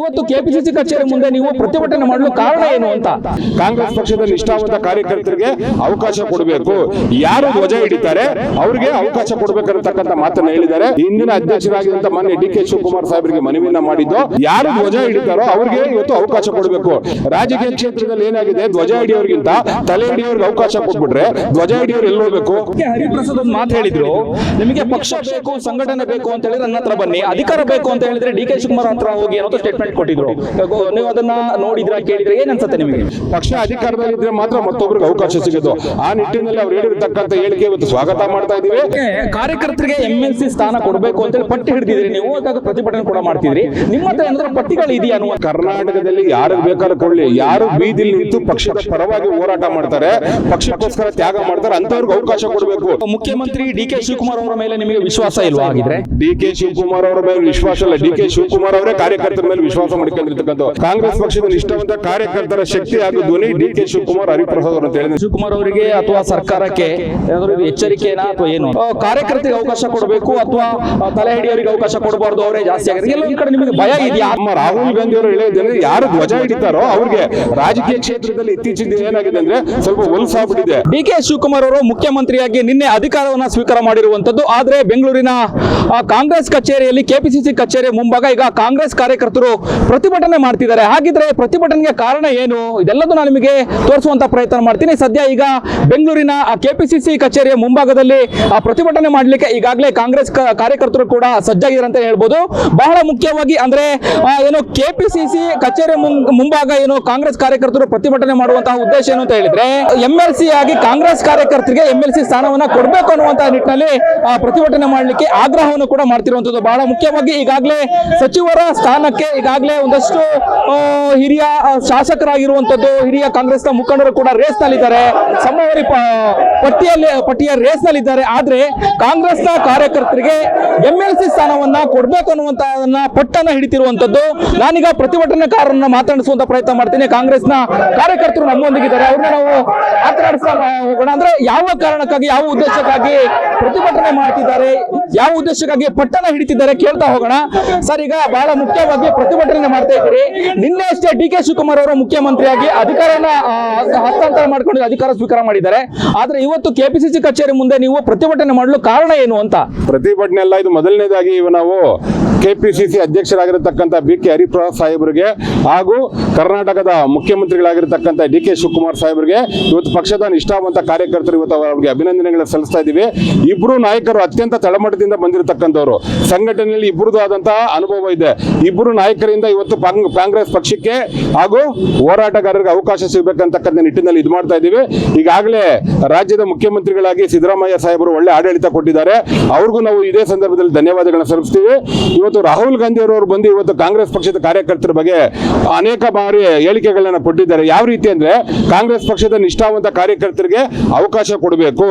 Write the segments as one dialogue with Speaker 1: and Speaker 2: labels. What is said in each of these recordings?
Speaker 1: ಇವತ್ತು ಕೆಪಿಸಿಸಿ ಕಚೇರಿ ಮುಂದೆ ನೀವು ಪ್ರತಿಭಟನೆ ಮಾಡಲು ಕಾರಣ ಏನು ಅಂತ?
Speaker 2: ಕಾಂಗ್ರೆಸ್ ಪಕ್ಷದ ನಿಷ್ಠಾವಂತ ಕಾರ್ಯಕರ್ತರಿಗೆ ಅವಕಾಶ ಕೊಡಬೇಕು, ಯಾರು ಧ್ವಜ ಹಿಡಿತಾರೆ ಅವ್ರಿಗೆ ಅವಕಾಶ ಕೊಡಬೇಕನ್ನತಕ್ಕಂಥ ಮಾತನ್ನ ಹೇಳಿದ್ದಾರೆ. ಹಿಂದಿನ ಅಧ್ಯಕ್ಷರಾಗಿದ್ದಂತ ಮಾನ್ಯ ಡಿ ಕೆ ಶಿವಕುಮಾರ್ ಸಾಹೇಬರಿಗೆ ಮನವಿಯನ್ನ ಮಾಡಿದ್ದು, ಯಾರು ಧ್ವಜ ಹಿಡಿತಾರೋ ಅವ್ರಿಗೆ ಇವತ್ತು ಅವಕಾಶ ಕೊಡಬೇಕು. ರಾಜಕೀಯ ಕ್ಷೇತ್ರದಲ್ಲಿ ಏನಾಗಿದೆ, ಧ್ವಜ ಹಿಡಿಯೋರ್ಗಿಂತ ತಲೆ ಹಿಡಿಯೋರ್ಗೆ ಅವಕಾಶ ಕೊಟ್ಬಿಟ್ರೆ ಧ್ವಜ ಹಿಡಿಯೋರು ಎಲ್ಲಿ ಹೋಗ್ಬೇಕು?
Speaker 1: ಹರಿಪ್ರಸಾದ್ ಒಂದು ಮಾತು ಹೇಳಿದ್ರು, ನಿಮಗೆ ಪಕ್ಷ ಬೇಕು, ಸಂಘಟನೆ ಬೇಕು ಅಂತ ಹೇಳಿದ್ರೆ ನನ್ನ ಹತ್ರ ಬನ್ನಿ, ಅಧಿಕಾರ ಬೇಕು ಅಂತ ಹೇಳಿದ್ರೆ ಡಿ ಕೆ ಶಿವಕುಮಾರ್ ಹತ್ರ ಹೋಗಿ ಅನ್ನೋ ಸ್ಟೇಟ್ಮೆಂಟ್ ಕೊಟ್ಟಿದ್ರು. ನೀವು ಅದನ್ನ ನೋಡಿದ್ರ, ಕೇಳಿದ್ರೆ ಏನ್ ಅನ್ಸುತ್ತೆ ನಿಮಗೆ?
Speaker 2: ಪಕ್ಷ ಅಧಿಕಾರದಲ್ಲಿದ್ರೆ ಮಾತ್ರ ಮತ್ತೊಬ್ಬರಿಗೆ ಅವಕಾಶ ಸಿಗೋದು. ಆ ನಿಟ್ಟಿನಲ್ಲಿ ಅವ್ರು ಹೇಳಿರ್ತಕ್ಕಂಥ ಹೇಳಿಕೆ ಇವತ್ತು ಸ್ವಾಗತ ಮಾಡ್ತಾ ಇದೀವಿ.
Speaker 1: ಕಾರ್ಯಕರ್ತರಿಗೆ MLC ಸ್ಥಾನ ಕೊಡಬೇಕು ಅಂತ ಹೇಳಿ ಪಟ್ಟಿ ಹಿಡಿದಿದ್ರಿ ನೀವು, ಅದಾಗ ಪ್ರತಿಭಟನೆ ಕೂಡ ಮಾಡ್ತಿದ್ರಿ. ನಿಮ್ಮ ಹತ್ರ ಏನಾದ್ರೂ ಪಟ್ಟಿಗಳು ಇದೆಯಾ ಅನ್ನುವ?
Speaker 2: ಕರ್ನಾಟಕದಲ್ಲಿ ಯಾರು ಬೇಕಾದ್ರೂ ಕೊಳ್ಳಿ, ಯಾರು ಬೀದಿಲಿ ನಿಂತು ಪಕ್ಷದ ಪರವಾಗಿ ಹೋರಾಟ ಮಾಡ್ತಾರೆ, ಪಕ್ಷಕ್ಕೋಸ್ಕರ ತ್ಯಾಗ ಮಾಡ್ತಾರೆ, ಅಂತವ್ರಿಗೆ ಅವಕಾಶ ಕೊಡಬೇಕು.
Speaker 1: ಮುಖ್ಯಮಂತ್ರಿ ಡಿ ಕೆ ಶಿವಕುಮಾರ್ ಅವರ ಮೇಲೆ ನಿಮಗೆ ವಿಶ್ವಾಸ ಇಲ್ವಾ? ಆಗಿದ್ರೆ
Speaker 2: ಡಿ ಕೆ ಶಿವಕುಮಾರ್ ಅವರ ಮೇಲೆ ವಿಶ್ವಾಸ ಇಲ್ಲ, ಡಿ ಕೆ ಶಿವಕುಮಾರ್ ಅವರೇ ಕಾರ್ಯಕರ್ತರ ಮೇಲೆ ವಿಶ್ವಾಸ ಮಾಡ್ಕೊಂಡಿರ್ತಕ್ಕಂಥ ಕಾಂಗ್ರೆಸ್ ಪಕ್ಷದ ನಿಷ್ಠಾವಂತ ಕಾರ್ಯಕರ್ತರ ಶಕ್ತಿ ಹಾಗೂ ಧ್ವನಿ ಡಿ ಕೆ ಶಿವಕುಮಾರ್ ಹರಿಪ್ರಸಾದ್ ಅವರು ಅಂತ ಹೇಳಿದ್ರು.
Speaker 1: ಶಿವಕುಮಾರ್ ಅವರಿಗೆ ಅಥವಾ ಸರ್ಕಾರಕ್ಕೆ ಏನಾದರೂ ಎಚ್ಚರಿಕೆನಾ ಅಥವಾ ಏನು? ಕಾರ್ಯಕರ್ತರಿಗೆ ಅವಕಾಶ ಕೊಡಬೇಕು ಅಥವಾ ತಲೆ ಹಿಡಿಯೋರಿಗೆ ಅವಕಾಶ ಕೊಡಬಾರ್ದು, ಅವರೇ ಜಾಸ್ತಿ ಆಗಿದೆ. ಎಲ್ಲೊಂದ್ ಕಡೆ ನಿಮಗೆ ಭಯ ಇದೆಯಾ?
Speaker 2: ನಮ್ಮ ರಾಹುಲ್ ಗಾಂಧಿ ಅವರು ಹೇಳಿದ್ರೆ, ಯಾರು ಧ್ವಜ ಹಿಡಿತಾರೋ ಅವ್ರಿಗೆ ರಾಜಕೀಯ ಕ್ಷೇತ್ರದಲ್ಲಿ ಇತ್ತೀಚಿನ ಏನಾಗಿದೆ ಅಂದ್ರೆ ಸ್ವಲ್ಪ ಹೊಲಸಾಗ್ಬಿಟ್ಟಿದೆ.
Speaker 1: ಡಿ ಕೆ ಶಿವಕುಮಾರ್ ಅವರು ಮುಖ್ಯಮಂತ್ರಿಯಾಗಿ ನಿನ್ನೆ ಅಧಿಕಾರವನ್ನ ಸ್ವೀಕಾರ ಮಾಡಿರುವಂತದ್ದು. ಆದ್ರೆ ಬೆಂಗಳೂರಿನ ಕಾಂಗ್ರೆಸ್ ಕಚೇರಿಯಲ್ಲಿ, ಕೆಪಿಸಿಸಿ ಕಚೇರಿ ಮುಂಭಾಗ ಈಗ ಕಾಂಗ್ರೆಸ್ ಕಾರ್ಯಕರ್ತರು ಪ್ರತಿಭಟನೆ ಮಾಡ್ತಿದ್ದಾರೆ. ಹಾಗಿದ್ರೆ ಪ್ರತಿಭಟನೆಗೆ ಕಾರಣ ಏನು? ಇದೆಲ್ಲದೂ ನಾನು ನಿಮಗೆ ತೋರಿಸುವಂತ ಪ್ರಯತ್ನ ಮಾಡ್ತೀನಿ. ಸದ್ಯ ಈಗ ಬೆಂಗಳೂರಿನ ಕೆಪಿಸಿಸಿ ಕಚೇರಿಯ ಮುಂಭಾಗದಲ್ಲಿ ಪ್ರತಿಭಟನೆ ಮಾಡಲಿಕ್ಕೆ ಈಗಾಗಲೇ ಕಾಂಗ್ರೆಸ್ ಕಾರ್ಯಕರ್ತರು ಕೂಡ ಸಜ್ಜಾಗಿದ್ದಾರೆ ಅಂತ ಹೇಳ್ಬೋದು. ಬಹಳ ಮುಖ್ಯವಾಗಿ ಅಂದ್ರೆ ಏನು, ಕೆಪಿಸಿಸಿ ಕಚೇರಿ ಮುಂಭಾಗ ಏನು ಕಾಂಗ್ರೆಸ್ ಕಾರ್ಯಕರ್ತರು ಪ್ರತಿಭಟನೆ ಮಾಡುವಂತಹ ಉದ್ದೇಶ ಏನು ಅಂತ ಹೇಳಿದ್ರೆ, MLC ಆಗಿ ಕಾಂಗ್ರೆಸ್ ಕಾರ್ಯಕರ್ತರಿಗೆ MLC ಸ್ಥಾನವನ್ನ ಕೊಡಬೇಕು ಅನ್ನುವಂತಹ ನಿಟ್ಟಿನಲ್ಲಿ ಪ್ರತಿಭಟನೆ ಮಾಡಲಿಕ್ಕೆ ಆಗ್ರಹವನ್ನು ಕೂಡ ಮಾಡ್ತಿರುವಂತದ್ದು. ಬಹಳ ಮುಖ್ಯವಾಗಿ ಈಗಾಗಲೇ ಸಚಿವರ ಸ್ಥಾನಕ್ಕೆ ಈಗಾಗಲೇ ಒಂದಷ್ಟು ಹಿರಿಯ ಶಾಸಕರಾಗಿರುವಂತದ್ದು, ಹಿರಿಯ ಕಾಂಗ್ರೆಸ್ನ ಮುಖಂಡರು ಕೂಡ ರೇಸ್ ನಲ್ಲಿದ್ದಾರೆ, ಸಂಭಾವನೆ ಪಟ್ಟಿಯ ರೇಸ್ ನಲ್ಲಿದ್ದಾರೆ. ಆದ್ರೆ ಕಾಂಗ್ರೆಸ್ನ ಕಾರ್ಯಕರ್ತರಿಗೆ MLC ಸ್ಥಾನವನ್ನ ಕೊಡಬೇಕು ಅನ್ನುವಂತಹದನ್ನ ಪಟ್ಟನ್ನ ಹಿಡಿತಿರುವಂತದ್ದು. ನಾನೀಗ ಪ್ರತಿಭಟನಾಕಾರರನ್ನ ಮಾತನಾಡಿಸುವಂತ ಪ್ರಯತ್ನ ಮಾಡ್ತೀನಿ. ಕಾಂಗ್ರೆಸ್ನ ಕಾರ್ಯಕರ್ತರು ನಮ್ಮೊಂದಿಗಿದ್ದಾರೆ, ಅವ್ರನ್ನ ನಾವು ಮಾತನಾಡಿಸ್ತಾ ಹೋಗೋಣ. ಅಂದ್ರೆ ಯಾವ ಕಾರಣಕ್ಕಾಗಿ, ಯಾವ ಉದ್ದೇಶಕ್ಕಾಗಿ ಪ್ರತಿಭಟನೆ ಮಾಡ್ತಿದ್ದಾರೆ, ಯಾವ ಉದ್ದೇಶಕ್ಕಾಗಿ ಪಟ್ಟಣ ಹಿಡಿತಿದ್ದಾರೆ ಕೇಳ್ತಾ ಹೋಗೋಣ. ಸರ್, ಈಗ ಬಹಳ ಮುಖ್ಯವಾಗಿ ಪ್ರತಿಭಟನೆ ಮಾಡ್ತಾ ಇದ್ದೀರಿ. ನಿನ್ನೆ ಅಷ್ಟೇ ಡಿ ಕೆ ಶಿವಕುಮಾರ್ ಅವರು ಮುಖ್ಯಮಂತ್ರಿಯಾಗಿ ಅಧಿಕಾರನ ಹಸ್ತಾಂತರ ಮಾಡ್ಕೊಂಡು ಅಧಿಕಾರ ಸ್ವೀಕಾರ ಮಾಡಿದ್ದಾರೆ. ಆದ್ರೆ ಇವತ್ತು ಕೆಪಿಸಿಸಿ ಕಚೇರಿ ಮುಂದೆ ನೀವು ಪ್ರತಿಭಟನೆ ಮಾಡಲು ಕಾರಣ ಏನು ಅಂತ?
Speaker 2: ಪ್ರತಿಭಟನೆ ಅಲ್ಲ, ಇದು ಮೊದಲನೇದಾಗಿ ನಾವು ಕೆಪಿಸಿಸಿ ಅಧ್ಯಕ್ಷರಾಗಿರತಕ್ಕಂಥ ಬಿ ಕೆ ಹರಿಪ್ರಸಾದ್ ಸಾಹೇಬರಿಗೆ ಹಾಗೂ ಕರ್ನಾಟಕದ ಮುಖ್ಯಮಂತ್ರಿಗಳಾಗಿರತಕ್ಕಂಥ ಡಿ ಕೆ ಶಿವಕುಮಾರ್ ಸಾಹೇಬರಿಗೆ ಇವತ್ತು ಪಕ್ಷದ ನಿಷ್ಠಾವಂತ ಕಾರ್ಯಕರ್ತರು ಇವತ್ತು ಅವರಿಗೆ ಅಭಿನಂದನೆಗಳನ್ನು ಸಲ್ಲಿಸ್ತಾ ಇದ್ದೀವಿ. ಇಬ್ಬರು ನಾಯಕರು ಅತ್ಯಂತ ತಳಮಟ್ಟದಿಂದ ಬಂದಿರತಕ್ಕಂಥವ್ರು, ಸಂಘಟನೆಯಲ್ಲಿ ಇಬ್ಬರದು ಆದಂತಹ ಅನುಭವ ಇದೆ. ಇಬ್ಬರು ನಾಯಕರಿಂದ ಇವತ್ತು ಕಾಂಗ್ರೆಸ್ ಪಕ್ಷಕ್ಕೆ ಹಾಗೂ ಹೋರಾಟಗಾರರಿಗೆ ಅವಕಾಶ ಸಿಗಬೇಕಂತಕ್ಕಂಥ ನಿಟ್ಟಿನಲ್ಲಿ ಇದು ಮಾಡ್ತಾ ಇದ್ದೀವಿ. ಈಗಾಗಲೇ ರಾಜ್ಯದ ಮುಖ್ಯಮಂತ್ರಿಗಳಾಗಿ ಸಿದ್ದರಾಮಯ್ಯ ಸಾಹೇಬರು ಒಳ್ಳೆ ಆಡಳಿತ ಕೊಟ್ಟಿದ್ದಾರೆ, ಅವ್ರಿಗೂ ನಾವು ಇದೇ ಸಂದರ್ಭದಲ್ಲಿ ಧನ್ಯವಾದಗಳನ್ನ ಸಲ್ಲಿಸ್ತೀವಿ. ಇವತ್ತು ರಾಹುಲ್ ಗಾಂಧಿ ಅವರು ಬಂದು ಇವತ್ತು ಕಾಂಗ್ರೆಸ್ ಪಕ್ಷದ ಕಾರ್ಯಕರ್ತರ ಬಗ್ಗೆ ಅನೇಕ ಬಾರಿ ಹೇಳಿಕೆಗಳನ್ನ ಕೊಟ್ಟಿದ್ದಾರೆ. ಯಾವ ರೀತಿ ಅಂದ್ರೆ, ಕಾಂಗ್ರೆಸ್ ಪಕ್ಷದ ನಿಷ್ಠಾವಂತ ಕಾರ್ಯಕರ್ತರಿಗೆ ಅವಕಾಶ ಕೊಡಬೇಕು,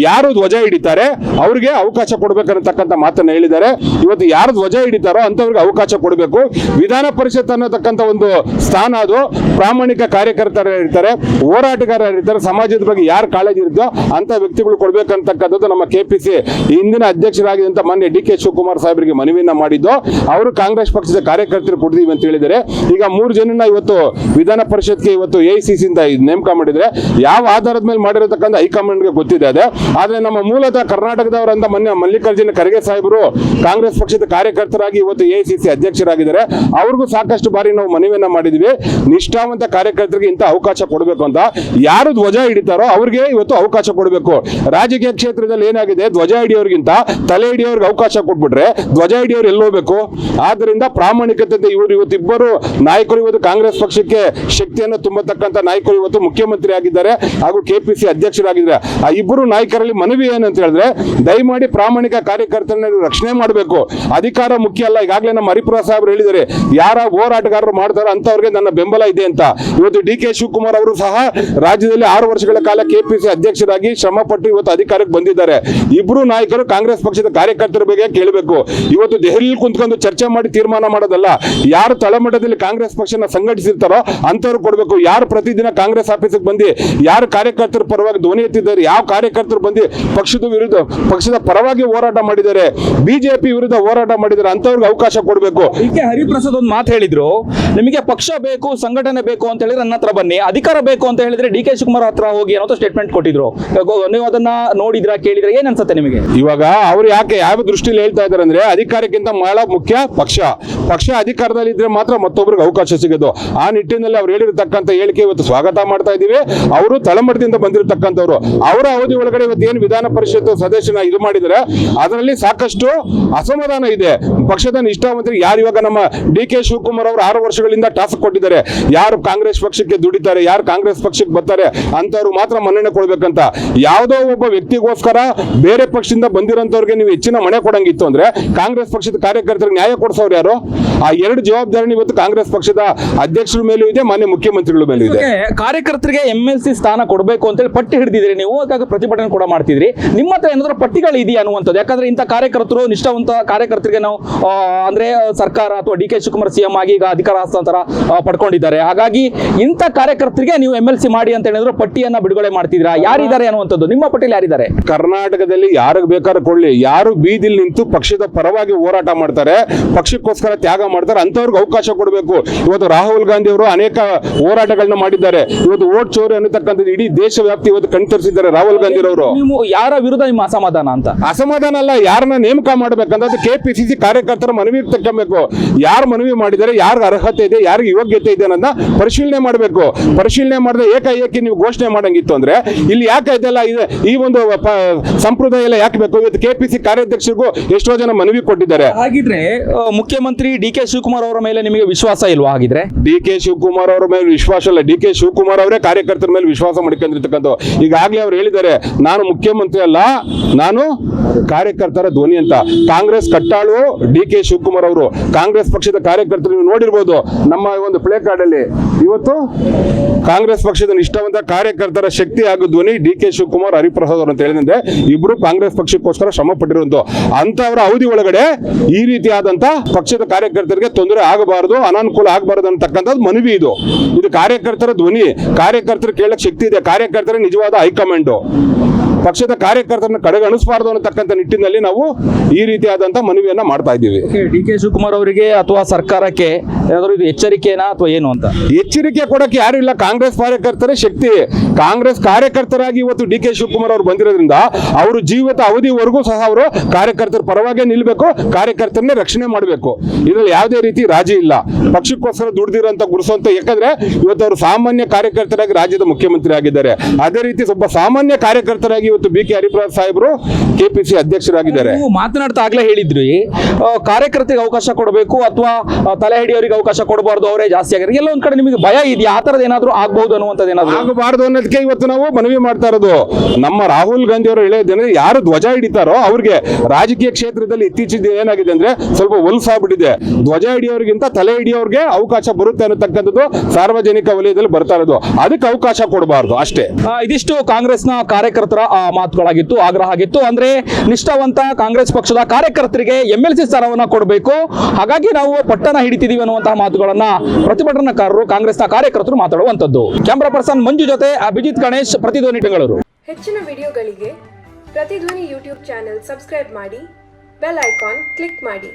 Speaker 2: ಯಾರು ಧ್ವಜ ಹಿಡಿತಾರೆ ಅವ್ರಿಗೆ ಅವಕಾಶ ಕೊಡಬೇಕನ್ನತಕ್ಕಂಥ ಮಾತನ್ನ ಹೇಳಿದ್ದಾರೆ. ಇವತ್ತು ಯಾರು ಧ್ವಜ ಹಿಡಿತಾರೋ ಅಂತವ್ರಿಗೆ ಅವಕಾಶ ಕೊಡಬೇಕು. ವಿಧಾನ ಪರಿಷತ್ ಅನ್ನತಕ್ಕಂಥ ಒಂದು ಸ್ಥಾನ, ಅದು ಪ್ರಾಮಾಣಿಕ ಕಾರ್ಯಕರ್ತರು ಇರ್ತಾರೆ, ಹೋರಾಟಗಾರರು ಇರ್ತಾರೆ, ಸಮಾಜದ ಬಗ್ಗೆ ಯಾರು ಕಾಳಜಿ ಇರುತ್ತೋ ಅಂತ ವ್ಯಕ್ತಿಗಳು ಕೊಡ್ಬೇಕಂತಕ್ಕಂಥದ್ದು ನಮ್ಮ ಕೆಪಿಸಿ ಹಿಂದಿನ ಅಧ್ಯಕ್ಷರಾಗಿದ್ದಂತ ಮಾನ್ಯ ಡಿ ಕೆ ಶಿವಕುಮಾರ್ ಸಾಹೇಬರಿಗೆ ಮನವಿಯನ್ನ ಮಾಡಿದ್ದು. ಅವರು ಕಾಂಗ್ರೆಸ್ ಪಕ್ಷದ ಕಾರ್ಯಕರ್ತರು ಕೊಡ್ತೀವಿ ಅಂತ ಹೇಳಿದ್ದಾರೆ. ಈಗ 3 ಜನನ ಇವತ್ತು ವಿಧಾನ ಪರಿಷತ್ಗೆ ಇವತ್ತು AICC ಇಂದ ನೇಮಕ ಮಾಡಿದ್ರೆ, ಯಾವ ಆಧಾರದ ಮೇಲೆ ಮಾಡಿರತಕ್ಕಂಥ ಹೈಕಮಾಂಡ್ಗೆ ಗೊತ್ತಿದೆ ಅದೇ. ಆದ್ರೆ ನಮ್ಮ ಮೂಲತಃ ಕರ್ನಾಟಕದವರಂತ ಮೊನ್ನೆ ಮಲ್ಲಿಕಾರ್ಜುನ ಖರ್ಗೆ ಸಾಹೇಬರು ಕಾಂಗ್ರೆಸ್ ಪಕ್ಷದ ಕಾರ್ಯಕರ್ತರಾಗಿ ಇವತ್ತು AICC ಅಧ್ಯಕ್ಷರಾಗಿದ್ದಾರೆ. ಅವ್ರಿಗೂ ಸಾಕಷ್ಟು ಬಾರಿ ನಾವು ಮನವಿಯನ್ನ ಮಾಡಿದ್ವಿ, ನಿಷ್ಠಾವಂತ ಕಾರ್ಯಕರ್ತರಿಗೆ ಇಂಥ ಅವಕಾಶ ಕೊಡಬೇಕು ಅಂತ. ಯಾರು ಧ್ವಜ ಹಿಡಿತಾರೋ ಅವ್ರಿಗೆ ಇವತ್ತು ಅವಕಾಶ ಕೊಡಬೇಕು. ರಾಜಕೀಯ ಕ್ಷೇತ್ರದಲ್ಲಿ ಏನಾಗಿದೆ, ಧ್ವಜ ಹಿಡಿಯೋರ್ಗಿಂತ ತಲೆ ಹಿಡಿಯೋರ್ಗೆ ಅವಕಾಶ ಕೊಟ್ಬಿಟ್ರೆ ಧ್ವಜ ಹಿಡಿಯೋರು ಎಲ್ಲಿ ಹೋಗ್ಬೇಕು? ಆದ್ದರಿಂದ ಪ್ರಾಮಾಣಿಕತೆ ಇವರು ಇವತ್ತು ಇಬ್ಬರು ನಾಯಕರು ಇವತ್ತು ಕಾಂಗ್ರೆಸ್ ಪಕ್ಷಕ್ಕೆ ಶಕ್ತಿಯನ್ನು ತುಂಬತಕ್ಕಂಥ ನಾಯಕರು ಇವತ್ತು ಮುಖ್ಯಮಂತ್ರಿ ಆಗಿದ್ದಾರೆ ಹಾಗೂ ಕೆಪಿಸಿ ಅಧ್ಯಕ್ಷರಾಗಿದ್ದಾರೆ. ಆ ಇಬ್ಬರು ನಾಯಕರಲ್ಲಿ ಮನವಿ ಏನಂತ ಹೇಳಿದ್ರೆ, ದಯಮಾಡಿ ಪ್ರಾಮಾಣಿಕ ಕಾರ್ಯಕರ್ತರನ್ನ ರಕ್ಷಣೆ ಮಾಡಬೇಕು. ಅಧಿಕಾರ ಮುಖ್ಯ ಅಲ್ಲ. ಈಗಾಗಲೇ ನಮ್ಮ ಹರಿಪ್ರಸಾದ್ ಸಾಹೇಬರು ಹೇಳಿದ್ದಾರೆ, ಯಾರ ಹೋರಾಟಗಾರರು ಮಾಡ್ತಾರೋ ಅಂತವ್ರಿಗೆ ನನ್ನ ಬೆಂಬಲ ಇದೆ ಅಂತ. ಇವತ್ತು ಡಿ ಕೆ ಶಿವಕುಮಾರ್ ಅವರು ಸಹ ರಾಜ್ಯದಲ್ಲಿ 6 ವರ್ಷಗಳ ಕಾಲ ಕೆಪಿಸಿ ಅಧ್ಯಕ್ಷರಾಗಿ ಶ್ರಮ ಪಟ್ಟು ಇವತ್ತು ಅಧಿಕಾರಕ್ಕೆ ಬಂದಿದ್ದಾರೆ. ಇಬ್ಬರು ನಾಯಕರು ಕಾಂಗ್ರೆಸ್ ಪಕ್ಷದ ಕಾರ್ಯಕರ್ತರ ಬಗ್ಗೆ ಕೇಳಬೇಕು. ಇವತ್ತು ದೆಹಲಿಯಲ್ಲಿ ಕುಂತ್ಕೊಂಡು ಚರ್ಚೆ ಮಾಡಿ ತೀರ್ಮಾನ ಮಾಡೋದಲ್ಲ. ಯಾರು ತಳಮಟ್ಟದಲ್ಲಿ ಕಾಂಗ್ರೆಸ್ ಪಕ್ಷನ ಸಂಘಟಿಸಿರ್ತಾರೋ ಅಂತವ್ರು ಕೊಡಬೇಕು. ಯಾರು ಪ್ರತಿದಿನ ಕಾಂಗ್ರೆಸ್ ಆಫೀಸಿಗೆ ಬಂದು ಯಾರು ಕಾರ್ಯಕರ್ತರ ಪರವಾಗಿ ಧ್ವನಿ ಎತ್ತಿದ್ದಾರೆ, ಯಾವ ಕಾರ್ಯಕರ್ತರು ಬಂದು ಪಕ್ಷದ ಪರವಾಗಿ ಹೋರಾಟ ಮಾಡಿದ್ದಾರೆ, ಬಿಜೆಪಿ ವಿರುದ್ಧ ಹೋರಾಟ ಮಾಡಿದ್ದಾರೆ, ಅಂತವ್ರಿಗೆ ಅವಕಾಶ ಕೊಡಬೇಕು.
Speaker 1: ಕೆ ಹರಿಪ್ರಸಾದ್ ಒಂದು ಮಾತು ಹೇಳಿದ್ರು, ನಿಮಗೆ ಪಕ್ಷ ಬೇಕು, ಸಂಘಟನೆ ಬೇಕು ಅಂತ ಹೇಳಿದ್ರೆ ನನ್ನ ಹತ್ರ ಬನ್ನಿ, ಅಧಿಕಾರ ಬೇಕು ಅಂತ ಹೇಳಿದ್ರೆ ಡಿ ಕೆ ಶಿವಕುಮಾರ್ ಹತ್ರ ಹೋಗಿ ಅನ್ನೋ ಸ್ಟೇಟ್ಮೆಂಟ್ ಕೊಟ್ಟಿದ್ರು. ನೀವು ಅದನ್ನ ನೋಡಿದ್ರ, ಕೇಳಿದ್ರೆ ಏನ್ ಅನ್ಸುತ್ತೆ ನಿಮಗೆ?
Speaker 2: ಇವಾಗ ಅವ್ರು ಯಾಕೆ ಯಾವ ದೃಷ್ಟಿಯಲ್ಲಿ ಹೇಳ್ತಾ ಇದಾರೆ ಅಂದ್ರೆ, ಅಧಿಕಾರಕ್ಕಿಂತ ಬಹಳ ಮುಖ್ಯ ಪಕ್ಷ ಅಧಿಕಾರದಲ್ಲಿ ಇದ್ರೆ ಮಾತ್ರ ಮತ್ತೊಬ್ಬರಿಗೆ ಅವಕಾಶ ಸಿಗೋದು. ಆ ನಿಟ್ಟಿನಲ್ಲಿ ಅವ್ರು ಹೇಳಿರ್ತಕ್ಕಂಥ ಹೇಳಿಕೆ ಇವತ್ತು ಸ್ವಾಗತ ಮಾಡ್ತಾ ಇದೀವಿ. ಅವರು ತಳಮಟ್ಟದಿಂದ ಬಂದಿರತಕ್ಕಂಥವ್ರು. ಅವರ ಅವಧಿ ಒಳಗಡೆ ಇವತ್ತು ಏನು ವಿಧಾನ ಪರಿಷತ್ ಸದಸ್ಯನ ಇದು ಮಾಡಿದರೆ ಅದರಲ್ಲಿ ಸಾಕಷ್ಟು ಅಸಮಾಧಾನ ಇದೆ. ಪಕ್ಷದ ನಿಷ್ಠಾವಂತರಿಗೆ ಯಾರು ಇವಾಗ ನಮ್ಮ ಡಿ ಕೆ ಶಿವಕುಮಾರ್ ಅವರು 6 ವರ್ಷಗಳಿಂದ ಟಾಸ್ಕ್ ಕೊಟ್ಟಿದ್ದಾರೆ, ಯಾರು ಕಾಂಗ್ರೆಸ್ ಪಕ್ಷಕ್ಕೆ ದುಡಿತಾರೆ, ಯಾರು ಕಾಂಗ್ರೆಸ್ ಪಕ್ಷಕ್ಕೆ ಬರ್ತಾರೆ ಅಂತವ್ರು ಮಾತ್ರ ಮನ್ನಣೆ ಕೊಡ್ಬೇಕಂತ. ಯಾವುದೋ ಒಬ್ಬ ವ್ಯಕ್ತಿಗೋಸ್ಕರ ಬೇರೆ ಪಕ್ಷದಿಂದ ಬಂದಿರೋಂಥವ್ರಿಗೆ ನೀವು ಹೆಚ್ಚಿನ ಮನೆ ಕೊಡಂಗಿತ್ತು ಅಂದ್ರೆ ಕಾಂಗ್ರೆಸ್ ಪಕ್ಷದ ಕಾರ್ಯಕರ್ತರಿಗೆ ನ್ಯಾಯ ಕೊಡಿಸೋರು ಯಾರು? ಆ 2 ಜವಾಬ್ದಾರಿ ಇವತ್ತು ಕಾಂಗ್ರೆಸ್ ಪಕ್ಷದ ಅಧ್ಯಕ್ಷರ ಮೇಲೂ ಇದೆ, ಮಾನ್ಯ ಮುಖ್ಯಮಂತ್ರಿಗಳ ಮೇಲೂ ಇದೆ.
Speaker 1: ಕಾರ್ಯಕರ್ತರಿಗೆ MLC ಸ್ಥಾನ ಕೊಡಬೇಕು ಅಂತೇಳಿ ಪಟ್ಟಿ ಹಿಡಿದಿದ್ರಿ ನೀವು, ಅದಕ್ಕಾಗಿ ಪ್ರತಿಭಟನೆ ಕೂಡ ಮಾಡ್ತಿದ್ರಿ. ನಿಮ್ಮ ಹತ್ರ ಏನಾದ್ರೂ ಪಟ್ಟಿಗಳು ಇದೆಯಾ ಅನ್ನುವಂಥದ್ದು? ಯಾಕಂದ್ರೆ ಇಂಥ ಕಾರ್ಯಕರ್ತರು, ನಿಷ್ಠಾವಂತ ಕಾರ್ಯಕರ್ತರಿಗೆ ನಾವು ಅಂದ್ರೆ ಸರ್ಕಾರ ಅಥವಾ ಡಿ ಕೆ ಶಿವಕುಮಾರ್ CM ಆಗಿ ಈಗ ಅಧಿಕಾರ ಹಸ್ತಾಂತರ ಪಡ್ಕೊಂಡಿದ್ದಾರೆ. ಹಾಗಾಗಿ ಇಂಥ ಕಾರ್ಯಕರ್ತರಿಗೆ ನೀವು MLC ಮಾಡಿ ಅಂತ ಹೇಳಿದ್ರು ಪಟ್ಟಿಯನ್ನ ಬಿಡುಗಡೆ ಮಾಡ್ತಿದ್ರಾ? ಯಾರಿದ್ದಾರೆ ಅನ್ನುವಂಥದ್ದು ನಿಮ್ಮ ಪಟ್ಟಿಯಲ್ಲಿ ಯಾರಿದ್ದಾರೆ?
Speaker 2: ಕರ್ನಾಟಕದಲ್ಲಿ ಯಾರಿಗೆ ಬೇಕಾದ್ರೂ ಕೊಳ್ಳಿ, ಯಾರು ಬೀದಿಲಿ ನಿಂತು ಪಕ್ಷದ ಪರವಾಗಿ ಹೋರಾಟ ಮಾಡ್ತಾರೆ, ಪಕ್ಷಕ್ಕೋಸ್ಕರ ತ್ಯಾಗ ಮಾಡ್ತಾರೆ, ಅಂತವ್ರಿಗೆ ಅವಕಾಶ ಕೊಡಬೇಕು. ಇವತ್ತು ರಾಹುಲ್ ಗಾಂಧಿ ಅವರು ಅನೇಕ ಹೋರಾಟಗಳನ್ನ ಮಾಡಿದ್ದಾರೆ. ಇವತ್ತು ವೋಟ್ ಚೋರಿ ಅನ್ನತಕ್ಕಂಥದ್ದು ಇಡೀ ದೇಶವ್ಯಾಪ್ತಿ ಇವತ್ತು ಕಣ್ತರಿಸಿದ್ದಾರೆ ರಾಹುಲ್ ಗಾಂಧಿ ಅವರು.
Speaker 1: ನೀವು ಯಾರ ವಿರುದ್ಧ ನಿಮ್ಮ ಅಸಮಾಧಾನ ಅಂತ?
Speaker 2: ಅಸಮಾಧಾನ ಅಲ್ಲ, ಯಾರನ್ನ ನೇಮಕ ಮಾಡಬೇಕಂತ KPCC ಕಾರ್ಯಕರ್ತರ ಮನವಿ ತಕ್ಕಬೇಕು. ಯಾರು ಮನವಿ ಮಾಡಿದರೆ, ಯಾರಿಗೆ ಅರ್ಹತೆ ಇದೆ, ಯಾರಿಗೆ ಯೋಗ್ಯತೆ ಇದೆ ಅನ್ನೋದನ್ನ ಪರಿಶೀಲನೆ ಮಾಡಬೇಕು. ಪರಿಶೀಲನೆ ಮಾಡದೆ ಏಕಾಏಕಿ ನೀವು ಘೋಷಣೆ ಮಾಡಂಗಿತ್ತು ಅಂದ್ರೆ ಇಲ್ಲಿ ಯಾಕೆ ಇದೆಲ್ಲ ಇದೆ, ಈ ಒಂದು ಸಂಪ್ರದಾಯ ಎಲ್ಲ ಯಾಕೆ ಬೇಕು? ಇವತ್ತು KPCC ಕಾರ್ಯಾಧ್ಯಕ್ಷರಿಗೂ ಎಷ್ಟೋ ಜನ ಮನವಿ ಕೊಟ್ಟಿದ್ದಾರೆ.
Speaker 1: ಹಾಗಿದ್ರೆ ಮುಖ್ಯಮಂತ್ರಿ ಡಿ ಕೆ ಶಿವಕುಮಾರ್ ಅವರ ಮೇಲೆ ನಿಮಗೆ ವಿಶ್ವಾಸ ಇಲ್ವಾ? ಹಾಗಿದ್ರೆ
Speaker 2: ಡಿ ಕೆ ಶಿವಕುಮಾರ್ ಅವರ ಮೇಲೆ ವಿಶ್ವಾಸ ಇಲ್ಲ, ಡಿ ಕೆ ಶಿವಕುಮಾರ್ ಅವರೇ ಕಾರ್ಯಕರ್ತರ ಮೇಲೆ ವಿಶ್ವಾಸ ಮಾಡ್ಕೊಂಡಿರ್ತಕ್ಕಂಥ. ಈಗಾಗಲೇ ಅವ್ರು ಹೇಳಿದ್ದಾರೆ, ನಾನು ಮುಖ್ಯಮಂತ್ರಿ ಅಲ್ಲ, ನಾನು ಕಾರ್ಯಕರ್ತರ ಧ್ವನಿ ಅಂತ. ಕಾಂಗ್ರೆಸ್ ಕಟ್ಟಾಳು ಡಿ ಕೆ ಶಿವಕುಮಾರ್ ಅವರು. ಕಾಂಗ್ರೆಸ್ ಪಕ್ಷದ ಕಾರ್ಯಕರ್ತರು ನೀವು ನೋಡಿರ್ಬೋದು, ನಮ್ಮ ಒಂದು ಪ್ಲೇ ಕಾರ್ಡ್ ಅಲ್ಲಿ ಇವತ್ತು ಕಾಂಗ್ರೆಸ್ ಪಕ್ಷದ ನಿಷ್ಠಾವಂತ ಕಾರ್ಯಕರ್ತರ ಶಕ್ತಿ ಹಾಗೂ ಧ್ವನಿ ಡಿ ಕೆ ಶಿವಕುಮಾರ್, ಹರಿಪ್ರಸಾದ್ ಅವರು ಅಂತ ಹೇಳಿದ್ರೆ ಇಬ್ರು ಕಾಂಗ್ರೆಸ್ ಪಕ್ಷಕ್ಕೋಸ್ಕರ ಶ್ರಮ ಪಟ್ಟಿರುವಂತ ಅಂತವರ ಅವಧಿ ಒಳಗಡೆ ಈ ರೀತಿಯಾದಂತ ಪಕ್ಷದ ಕಾರ್ಯಕರ್ತರಿಗೆ ತೊಂದರೆ ಆಗಬಾರದು, ಅನಾನುಕೂಲ ಆಗಬಾರದು ಅಂತಕ್ಕಂಥದ್ದು ಮನವಿ. ಇದು ಕಾರ್ಯಕರ್ತರ ಧ್ವನಿ, ಕಾರ್ಯಕರ್ತರು ಕೇಳಕ್ ಶಕ್ತಿ ಇದೆ, ಕಾರ್ಯಕರ್ತರ ನಿಜವಾದ ಹೈಕಮಾಂಡ್. ಪಕ್ಷದ ಕಾರ್ಯಕರ್ತರನ್ನ ಕಡೆಗಣಿಸಬಾರದು ಅನ್ನತಕ್ಕಂಥ ನಿಟ್ಟಿನಲ್ಲಿ ನಾವು ಈ ರೀತಿಯಾದಂತ ಮನವಿಯನ್ನ ಮಾಡ್ತಾ ಇದ್ದೀವಿ.
Speaker 1: ಡಿ ಕೆ ಶಿವಕುಮಾರ್ ಅವರಿಗೆ ಅಥವಾ ಸರ್ಕಾರಕ್ಕೆ ಏನಾದರೂ ಇದು ಎಚ್ಚರಿಕೆನಾ ಅಥವಾ ಏನು ಅಂತ?
Speaker 2: ಎಚ್ಚರಿಕೆ ಕೊಡಕ್ಕೆ ಯಾರು ಇಲ್ಲ, ಕಾಂಗ್ರೆಸ್ ಕಾರ್ಯಕರ್ತರೇ ಶಕ್ತಿ. ಕಾಂಗ್ರೆಸ್ ಕಾರ್ಯಕರ್ತರಾಗಿ ಇವತ್ತು ಡಿ ಕೆ ಶಿವಕುಮಾರ್ ಅವರು ಬಂದಿರೋದ್ರಿಂದ ಅವರು ಜೀವಿತ ಅವಧಿವರೆಗೂ ಸಹ ಅವರು ಕಾರ್ಯಕರ್ತರ ಪರವಾಗಿ ನಿಲ್ಬೇಕು, ಕಾರ್ಯಕರ್ತರನ್ನೇ ರಕ್ಷಣೆ ಮಾಡಬೇಕು. ಇದರಲ್ಲಿ ಯಾವುದೇ ರೀತಿ ರಾಜಿ ಇಲ್ಲ. ಪಕ್ಷಕ್ಕೋಸ್ಕರ ದುಡಿದಿರೋಂಥ ಗುರುಸಂತ, ಯಾಕಂದ್ರೆ ಇವತ್ತು ಅವರು ಸಾಮಾನ್ಯ ಕಾರ್ಯಕರ್ತರಾಗಿ ರಾಜ್ಯದ ಮುಖ್ಯಮಂತ್ರಿ ಆಗಿದ್ದಾರೆ. ಅದೇ ರೀತಿ ಒಬ್ಬ ಸಾಮಾನ್ಯ ಕಾರ್ಯಕರ್ತರಾಗಿ ಇವತ್ತು BK ಹರಿಪ್ರಸಾದ್ ಸಾಹೇಬರು KPCC ಅಧ್ಯಕ್ಷರಾಗಿದ್ದಾರೆ.
Speaker 1: ಮಾತನಾಡ್ತಾ ಆಗ್ಲೇ ಹೇಳಿದ್ರಿ, ಕಾರ್ಯಕರ್ತರಿಗೆ ಅವಕಾಶ ಕೊಡಬೇಕು ಅಥವಾ ತಲೆ ಹಿಡಿಯೋರಿಗೆ ಅವಕಾಶ ಕೊಡಬಾರ್ದು, ಅವರೇ ಜಾಸ್ತಿ ಆಗಿದ್ದಾರೆ. ಎಲ್ಲ ಒಂದ್ ಕಡೆ ನಿಮಗೆ ಭಯ ಇದೆಯಾ, ಆ ತರದ್ ಏನಾದ್ರು ಆಗ್ಬಹುದು ಅನ್ನುವಂಥದ್ದು? ಏನಾದ್ರು
Speaker 2: ಆಗಬಾರ್ದು ಅನ್ನೋದಕ್ಕೆ ಇವತ್ತು ನಾವು ಮನವಿ ಮಾಡ್ತಾ ಇರೋದು. ನಮ್ಮ ರಾಹುಲ್ ಗಾಂಧಿ ಅವರು ಹೇಳೋದೇನೆ, ಯಾರು ಧ್ವಜ ಹಿಡಿತಾರೋ ಅವ್ರಿಗೆ ರಾಜಕೀಯ ಕ್ಷೇತ್ರದಲ್ಲಿ ಇತ್ತೀಚಿನ ಏನಾಗಿದೆ ಅಂದ್ರೆ ಸ್ವಲ್ಪ ಹೊಲಸಾಗ್ಬಿಟ್ಟಿದೆ. ಧ್ವಜ ಹಿಡಿಯೋರಿಗಿಂತ ತಲೆ ಹಿಡಿಯೋರ್ಗೆ ಅವಕಾಶ ಬರುತ್ತೆ ಅನ್ನತಕ್ಕಂಥದ್ದು ಸಾರ್ವಜನಿಕ ವಲಯದಲ್ಲಿ ಬರ್ತಾ ಇರೋದು. ಅದಕ್ಕೆ ಅವಕಾಶ ಕೊಡಬಾರ್ದು ಅಷ್ಟೇ.
Speaker 1: ಇದಿಷ್ಟು ಕಾಂಗ್ರೆಸ್ನ ಕಾರ್ಯಕರ್ತರ ಮಾತುಗಳಾಗಿತ್ತು, ಆಗ್ರಹ ಆಗಿತ್ತು. ಅಂದ್ರೆ ನಿಷ್ಠಾವಂತ ಕಾಂಗ್ರೆಸ್ ಪಕ್ಷದ ಕಾರ್ಯಕರ್ತರಿಗೆ MLC ಸ್ಥಾನವನ್ನ ಕೊಡಬೇಕು, ಹಾಗಾಗಿ ನಾವು ಪಟ್ಟಣ ಹಿಡಿತಿದೀವಿ ಅನ್ನುವಂತಹ ಮಾತುಗಳನ್ನ ಪ್ರತಿಭಟನಾಕಾರರು, ಕಾಂಗ್ರೆಸ್ನ ಕಾರ್ಯಕರ್ತರು ಮಾತಾಡುವಂತದ್ದು. ಕ್ಯಾಮರಾ ಪರ್ಸನ್ ಮಂಜು ಜೊತೆ ಅಭಿಜಿತ್ ಗಣೇಶ್, ಪ್ರತಿಧ್ವನಿ ಬೆಂಗಳೂರು.
Speaker 3: ಹೆಚ್ಚಿನ ವಿಡಿಯೋಗಳಿಗೆ ಪ್ರತಿಧ್ವನಿ ಯೂಟ್ಯೂಬ್ ಚಾನೆಲ್ ಸಬ್ಸ್ಕ್ರೈಬ್ ಮಾಡಿ, ಬೆಲ್ ಐಕಾನ್ ಕ್ಲಿಕ್ ಮಾಡಿ.